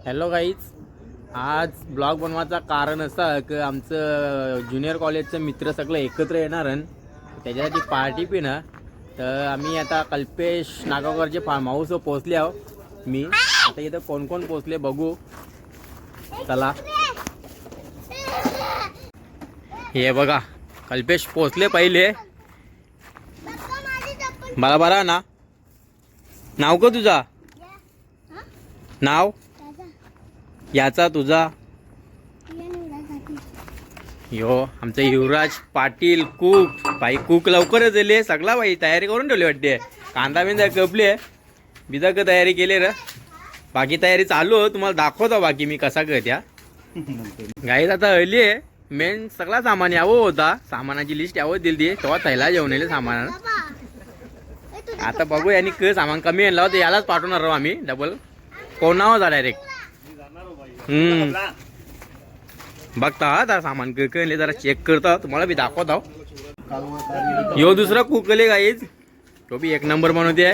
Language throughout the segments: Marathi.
हॅलो गाईज, आज ब्लॉग बनवायचं कारण असं की आमचं ज्युनियर कॉलेजचं मित्र सगळं एकत्र येणार त्याच्यासाठी पार्टी पिणं. तर आम्ही आता कल्पेश नागावकरचे फार्म हाऊस पोचले आहो. मी आता इथं कोण कोण पोचले बघू. चला, हे बघा कल्पेश पोचले पहिले. बरा बरा ना, नाव का तुझा? नाव याचा तुझा? यो आमचा युवराज पाटील कुक. बाई कुक लवकरच दिले सगळा. बाई तयारी करून ठेवली वाटते. कांदा बिंदा कपले बिजा का तयारी केली रे. बाकी तयारी चालू हो, तुम्हाला दाखवतो बाकी मी कसा करत्या. गाईत आता हल्ली आहे मेन सगळा सामान यावं होता. सामानाची लिस्ट यावं दिली ती तेव्हा थैला जेवण येईल सामान. आता बघू यांनी क सामान कमी आणला होता यालाच पाठवणार आहोत आम्ही डबल. कोण होता डायरेक्ट. बघता आता सामान कळले जरा चेक करता तुम्हाला बी दाखवत आहो. यो दुसरा कुकले गाईज तो बी एक नंबर बनवते.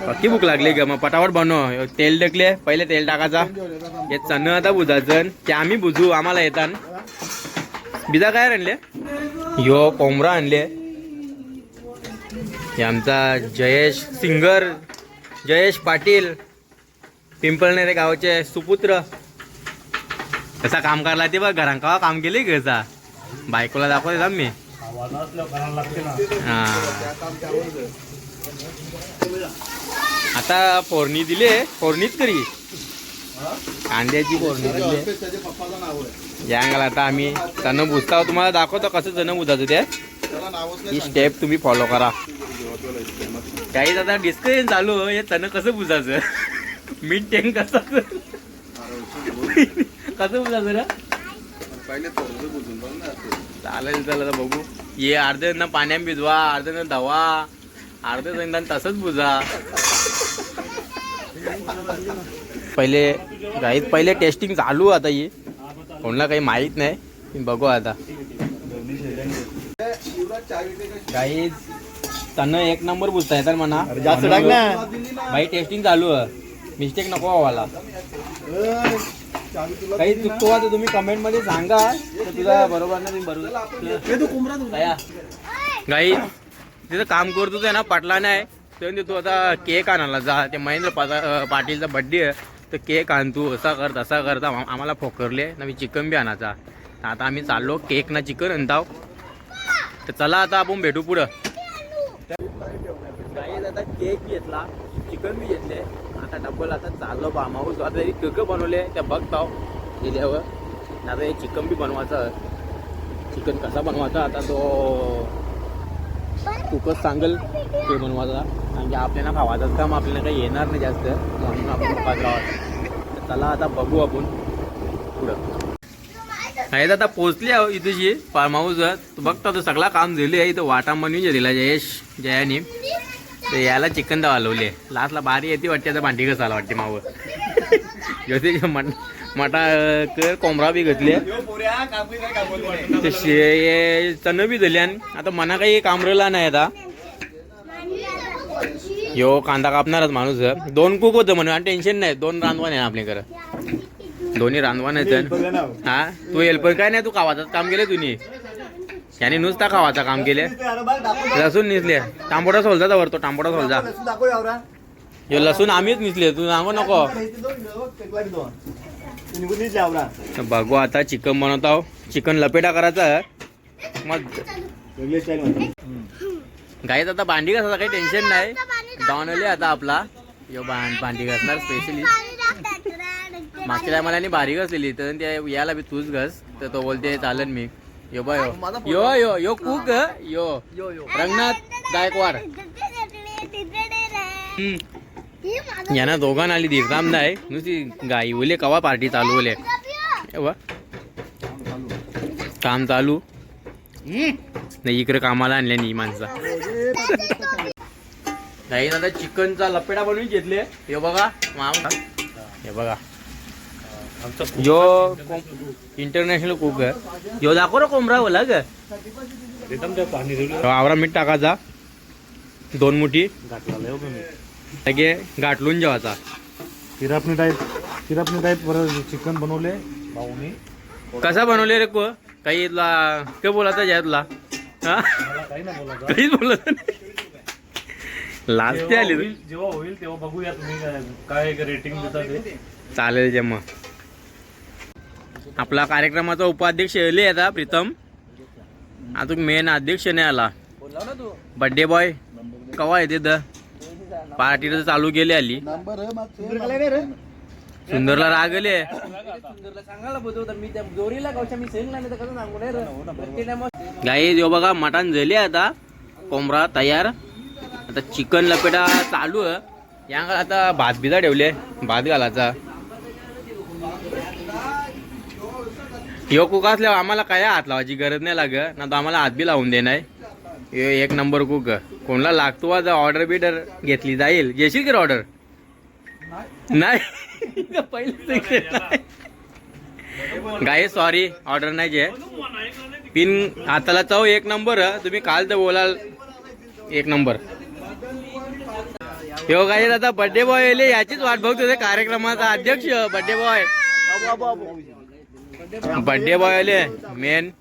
बाकी भूक लागली ग मग पटापट बनव. तेल टाकले पहिले तेल टाकायचा. हे चण आता बुजायचं ते आम्ही बुजू आम्हाला येतात. बिजा काय आणले? यो कोंबरा आणले. हे आमचा जयेश सिंगर जयेश पाटील पिंपळनेरे गावचे सुपुत्र. कसा काम करला ते बघ. घरांका काम केले कसा बायकोला दाखवते मी. हा आता फोडणी दिले. फोडणीच करी कांद्याची फोडणी दिली. यांगाला आता आम्ही चणं बुजता. तुम्हाला दाखवतो कसं चणं बुजायचं ते. ही स्टेप तुम्ही फॉलो करा. काही आता डिस्कशन चालू हे चणं कसं बुजायचं. मीठ टेंग कसं कसं बुजायचं रे. चालेल चला आता बघू. ये अर्धे ना पाण्यात भिजवा, अर्धे ना धवा, अर्धे जण तसंच बुजा. पहिले गाईत पहिले टेस्टिंग चालू आता. ही कोणाला काही माहित नाही बघू आता. गाईज त्यांना एक नंबर बुजता येतात म्हणा. जास्त टाक ना भाई. टेस्टिंग चालू आहे. मिस्टेक नको व्हावाला. काही चुकतो आता तुम्ही कमेंट मध्ये सांगा. तुला बरोबर ना तुम्ही बरोबर गाई तिथं काम करतो ते ना पटला नाही तर तू आता केक आणायला जा. ते महेंद्र पाटीलचा बड्डे आहे तर केक आण तू. असा कर तसा करता आम्हाला फोकरले ना. मी चिकन बी आणायचा. आता आम्ही चाललो केक ना चिकन आणताव. तर चला आता आपण भेटू पुढं. गाईज आता केक घेतला चिकन बी घेतले. आता डबल आता चाललो फार्म हाऊस. आता तरी कक बनवले त्या बघताव गेल्यावर. आता हे चिकन बी बनवायचं. चिकन कसा बनवायचा आता तो कुकच सांगेल ते बनवायचा. कारण की आपल्याला खावायचं काम आपल्याला काही येणार नाही जास्त म्हणून आपण तर चला आता बघू आपण पुढं. नाही आता पोचली आहो इथेची फार्म हाऊस. बघता तो सगळा काम झाले आहे. इथं वाटा बनवून दिला जयेश जयाने. तर याला चिकन दवा लावले. लास्टला बारी येते वाटते. आता भांडी कसं आला वाटते मावं. मटा कर कोंबरा बी घेतले. चण बी दिले. आता मना काही कामरेला नाही. आता यो कांदा कापणारच माणूस. 2 कुक होतं म्हणून आणि टेन्शन नाही. 2 रांधवान आहे आपल्याकडे. दोन्ही रांधवान आहेत. हा तू हेल्पर काय नाही. तू खावाचं काम केले तुम्ही. याने नुसता खावाचा काम केले. लसूण निसले. टांबोडा सोलजा वरतो. टांबोडा सोलजा. यो लसूण आम्हीच निसले. तू सांगू नको. बघू आता चिकन बनवत आहो. चिकन लपेटा करायचा मग गाईत. आता भांडी घासायचा काही टेन्शन नाही. डाऊनले आता आपला यो भांडी घासणार स्पेशली. मागच्या टायमाला भारी घासलेली तर ते याला बी तूच घास. तर तो बोलते चालेल मी. यो बा यो यो यो कुक यो रंगनाथ गायकवाड. यांना दोघांना आली धीरधाम नाही. नुसती गाई ओले कवा पार्टी चालू ओले काम चालू नाही. इकडे कामाला आणले नाही माणसा. नाही आता चिकनचा लपेटा बनवून घेतले. हे बघा हे बघा जो इंटरनॅशनल कुक आहे. यो दाखव रे कोंबरा बोला ग. आवरा मीठ टाकायचा 2 मुठी. गाठलून जेवायचा. फिर अपनी टाइप सिरपने टाईप परत चिकन बनवले भाऊनी. कसा बनवले रे को काही तुला काय बोलायचं आहे तुला हा मला काही नाही बोलायचं. काहीच बोलत नाही. लास्ट आली तू. जेव्हा होईल तेव्हा बघूया तुम्ही काय रेटिंग देता ते. चालेल जे मग. आपला कार्यक्रमाचा उपाध्यक्ष आले आता प्रीतम. आता मेन अध्यक्ष नाही आला. बर्थडे बॉय कवा येते तर पार्टी तर चालू केली आली. सुंदरला राग आले. गाई देव बघा मटण झाले आता. कोंबडा तयार. आता चिकन लपेटा चालू आहे. या आता भात बिजा ठेवले भात घालायचा. यो कुक असल्यावर आम्हाला काय हात लावायची गरज नाही लागत ना. तो आम्हाला हात बी लावून देणार. एक नंबर कुक. कोणाला लागतो आता ऑर्डर बिडर घेतली जाईल. घेशील की ऑर्डर नाही पहिले गाय सॉरी ऑर्डर नाही जे पिन हाताला चव एक नंबर. तुम्ही काल तर बोलाल एक नंबर. यो गाय आता बर्थडे बॉय येले याचीच वाट बघतो कार्यक्रमाचा अध्यक्ष बर्थडे बॉय. बर्थडे बॉय आले मेन.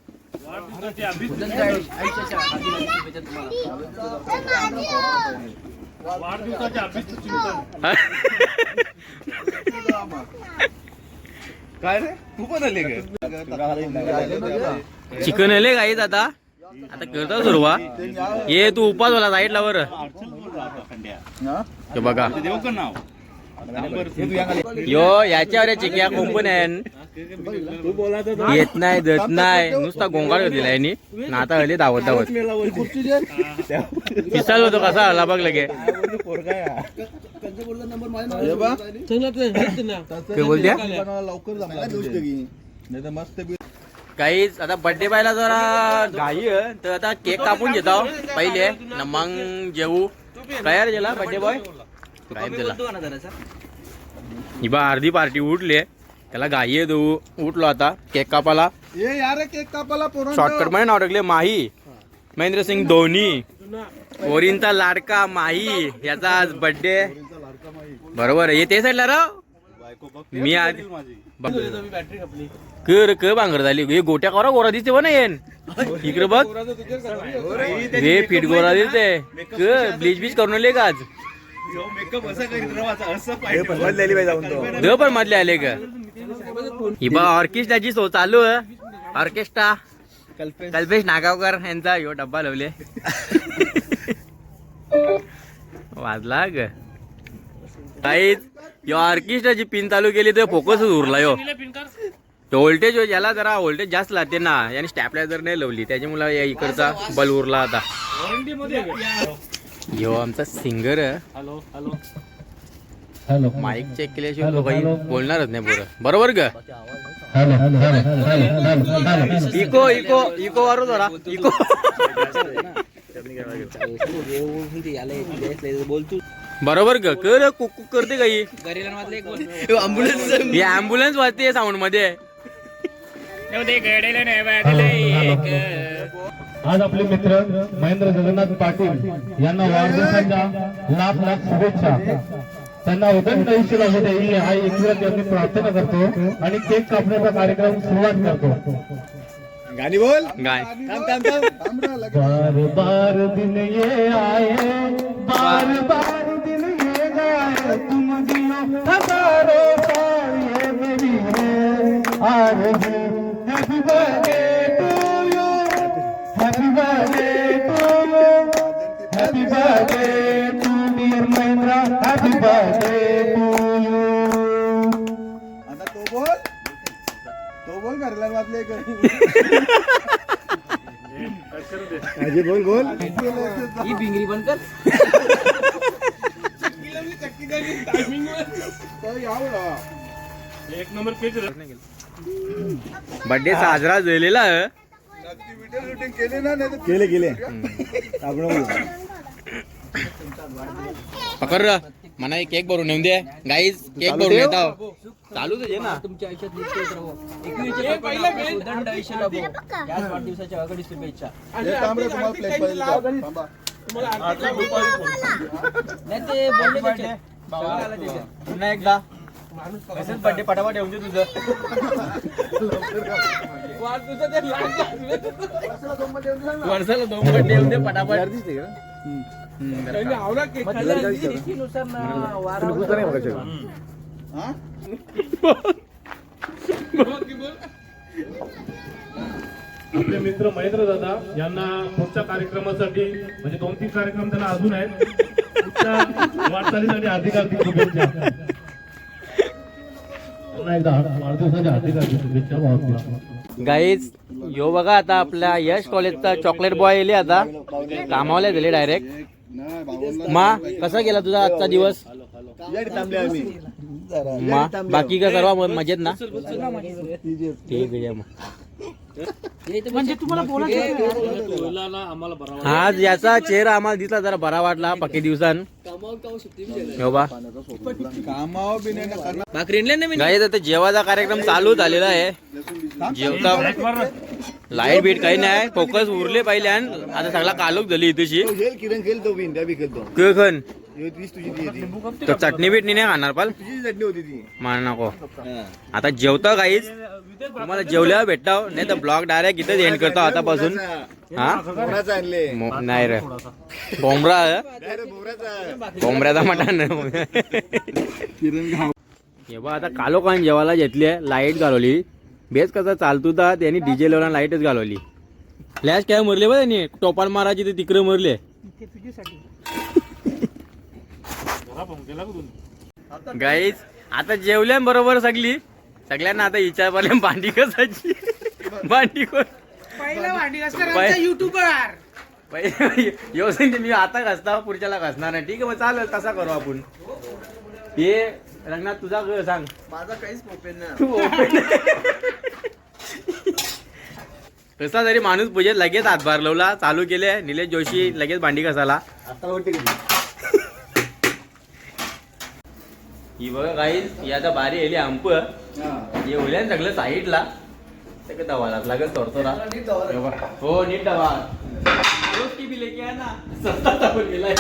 काय रे तू पण आले चिकन आले गाईच आता. आता करतो सुरुवात. ये तू उपास होला साईडला वर बघा. यो याच्यावर चिक्या कंपन्यान येत नाही देत नाही नुसता गोंगाट दिला यांनी. आता हल्ली धावत धावत पिसाल होतो कसा हल्ला बघ लगे. बोलत्या काहीच. आता बर्थडे बायला जरा घाई आहे तर आता केक कापून घेतो पहिले न मग जेवू. काय रे गेला बर्थडे बॉय काय दिला. ही बा अर्धी पार्टी उठली त्याला घाई आहे. तो उठलो आता केक कापाला. शॉर्टकट मध्ये नाव टाकले माही. महेंद्रसिंग धोनी ओरिनचा लाडका माही याचा आज बर्थडे. बरोबर आहे. ते साईडला राव मी आधी कर क बांगर झाली. हे गोट्या करा गोरा दिसते बना येन इकडे बघ. हे फिट गोरा दिसते क ब्लीच बीच करून आले का आज. द पण मधले आले का. ही बा ऑर्केस्ट्राची सो चालू आहे. ऑर्केस्ट्रा कल्पेश नागावकर यांचा यो डब्बा लावले. वाजला ग काहीच. यो ऑर्केस्ट्राची पिन चालू केली तर फोकसच उरला. यो व्होल्टेज याला जरा व्होल्टेज जास्त लागते ना. याने स्टॅपलायझर नाही लावली त्याच्यामुळे या इकडचा बल उरला आता. यो आमचा सिंगर माईक चेक केल्याशिवाय तो काही बोलणारच नाही बरं. बरोबर ग. इको इको इको वारू जरा इको. बरोबर ग कर कुक कुक करते काही. ही ऍम्ब्युलन्स वाजते साऊंड मध्ये. आज आपले मित्र महेंद्र जगन्नाथ पाटील यांना वाढदिवसाच्या लाख लाख शुभेच्छा. त्यांना उदंड आयुष्य लाभू द्यावी हा ईश्वराची आम्ही प्रार्थना करतो आणि केक कापण्याचा कार्यक्रम सुरुवात करतो. गाणी बोल गाय. बार बार दिन ये आए बार बार दिन ये गाए तुम दियो हजारों साल ये मेरी है आरज़ू. Happy birthday to you happy birthday to you happy birthday to dear Mahendra happy birthday to you. आता तो बोल घरला वाजले बोल बोल. ही भिंगरी बंद कर. एक नंबर केक. बर्थडे साजरा झालेला आहे. शूटिंग केले ना. केले आपण पकड र म्हणा केक भरून नेऊन दे गाईज. केक भरून येतो चालू तुझे ना. तुमच्या आयुष्यात नित्य राहो. 21 उदंड आयुष्य लाभो. याच वाढदिवसाच्या अगदी शुभेच्छा. तुम्हाला प्लेट पाहिजे थांबा. नाही ते बोलले त्याचे. पुन्हा एकदा मेसेज बर्थडे पटापट ठेवून दे तुझं. वर्षाला 2 बर्थडे ठेवून दे पटापट. तिथीनुसार ना वारा हा? आपले मित्र महेंद्र दादा यांना पुढच्या कार्यक्रमासाठी म्हणजे 2-3 कार्यक्रम त्यांना अजून आहेत. पुढच्या वाटचालीसाठी हार्दिक शुभेच्छा. पुन्हा एकदा वाढदिवसाच्या हार्दिक शुभेच्छा भावना. गाईज यो बघा आता आपल्या यश कॉलेजचा चॉकलेट बॉय येले आता कामावल्या दिले डायरेक्ट. नाही, भावांना मा कसा गेला तुझा आजचा दिवस? थांबले आम्ही. मा बाकी का सर्व मजेत ना? ठीक आहे मग. म्हणजे तुम्हाला बोलायचं आम्हाला बरोबर आज याचा चेहरा आम्हाला दिसला जरा बरा वाटला पक्के दिवसां. हो बा कामावर बी नाही ना करणार. भाकरीला नाही गाईज आता जेवायचा कार्यक्रम चालू झालेला आहे. जेवता लाईट बीट काही नाही, फोकस उरले पहिले आणि आता सगळा कालोख झाली इथेशी. खेळ किरण खेळतो बी इंडिया बी खेळतो. खन वीस तुझी ती येते. तो चटणी बिटणी नाही खाणार पाल तुझी चटणी होती ती. मान नको. आता जेवता गाईज तुम्हाला जेवल्यावर भेटताव नाही तर ब्लॉग डायरेक्ट इथेच एंड करतो आतापासून. हा बोराचा आणले. नाही रे बोंबरा बोराचा. बोंबऱ्याचा मटण. किरण घाव. हे बघ आता कालोखान जेवायला घेतली आहे. लाईट घालवली बेस कसा चालतो तर त्यांनी डीजे लावून लाईटच घालवली. फ्लॅश काय मरले बघ त्यांनी टोपाल मारायची ते तिकडे मरले. गाईज आता जेवल्या बरोबर सगळ्यांना आता विचार पडले भांडी कसाची. भांडी कोण योजना मी आता घासता पुढच्याला घासणार नाही. ठीक आहे मग चालेल तसा करू आपण. हे रंगनाथ तुझा सांग. माझा काहीच ओपेन नाही. तू open. कसा तरी माणूस पूजेत लगेच हातभार लावला चालू केले. निलेश जोशी लगेच भांडी कसाला. आता वाटते कधी. ही बघा काही ही आता बारी येली अंप हे होल्या सगळं साईडला सगळं दवाला लागत तोरतोरा. हो नीट दवा रोज की बी लेके आहे ना सस्ता गेलाय.